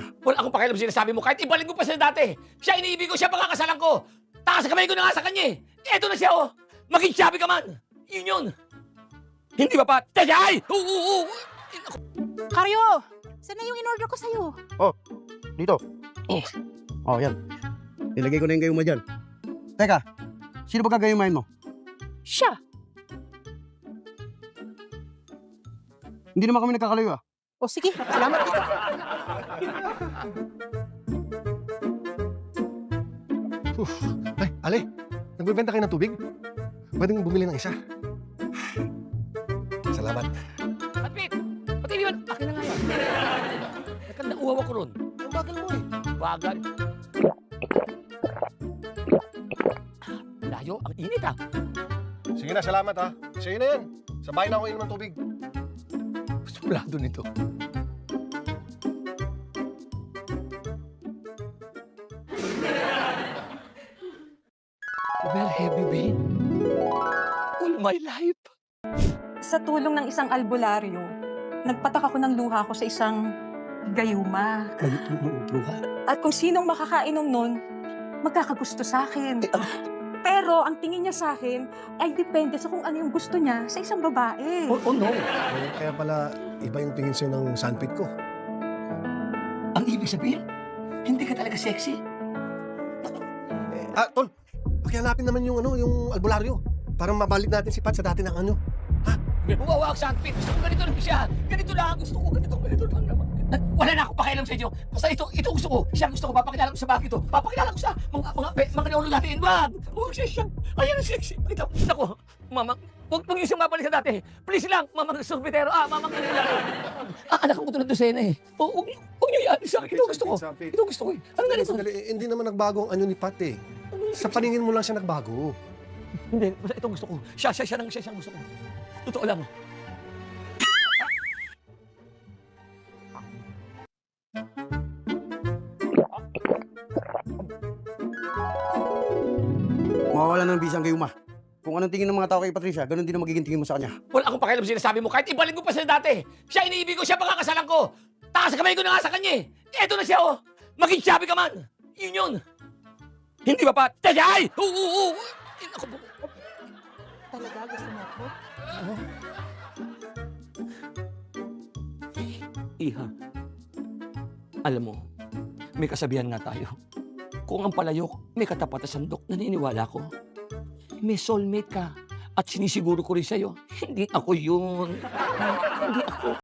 Wala akong pakialam sa sinasabi mo. Kahit ibalik mo pa siya dati. Siya iniibig ko, siya pagkakasalan ko. Takas kamay ko na nga sa kanya eh. Eto na siya oh. Maging sabi ka man. Yun yun. Hindi ba pa? Ay! Oo! Karyo! Saan na yung in-order ko sa'yo? Dito. Yan. Nilagay ko na yung gayuma dyan. Teka, sino ba gagayumahin mo? Siya! Hindi naman kami nagkakalayo ah. O sige, salamat dito. Ay, Ale, nagbebenta kayo ng tubig? Pwedeng bumili ng isa. Salamat. Patpit! Pati yun, akin na nga yan. Nakanda uhaw ako ron. Ang bagal mo eh. Bagal. Layo, ang init ah. Sige na, salamat ha. Sa'yo na yan. Sa bahay na ako inom ng tubig. Suplado nito. Well, heavy been. All my life. Sa tulong ng isang albularyo, nagpatak ako ng luha ko sa isang gayuma. At kung sinong makakainom nun, magkakagusto sa akin. Pero ang tingin niya sa akin ay depende sa kung ano yung gusto niya sa isang babae. Oh no. Kaya pala, iba yung tingin sa'yo ng sandpit ko. Ang ibig sabihin, hindi ka talaga sexy. Tol, pakihanapin naman yung yung albularyo. Para mabalik natin si Pat sa dati ng ano. Wow, sandpit. Gusto ko ganito lang siya. Ganito lang. Gusto ko ganito lang naman. Wala na akong pakialam sa inyo. Basta ito gusto ko. Siya gusto ko. Papakilala ko sa bagay ito. Papakilala ko sa mga neolo natin. Wag! Huwag siya. Ayan ang sexy. Ito. Nako. Mama, huwag yung siyang mabalik sa dati. Please lang. Mamang sorbetero. Mamang neolo. Anak ko tulad doon sa inyo eh. Huwag niyo yan. Ito gusto ko. Ito gusto ko eh. Ano ganito? Hindi naman nagbago ang anyo ni Pat eh. Sa paningin mo lang siya nagbago. Hindi. Basta ito gusto ko. Siya siyang gusto ko. Totoo lang. Mawawala ng bisang gayuma. Kung anong tingin ng mga tao kay Patricia, ganun din ang magiging tingin mo sa kanya. Wala akong pakialam sa sinasabi mo. Kahit ibalik mo pa siya dati. Siya iniibig ko, siya pagkakasalan ko. Takas kamay ko na nga sa kanya eh. Eto na siya oh. Maging sabi ka man. Yun yun. Hindi ba pa? Ay! Oo! Talaga, gusto mo ako? Iha, alam mo, may kasabihan nga tayo. Kung ang palayok, may katapat na sandok, naniniwala ko. May soulmate ka at sinisiguro ko rin sa'yo, hindi ako yun. Hindi ako.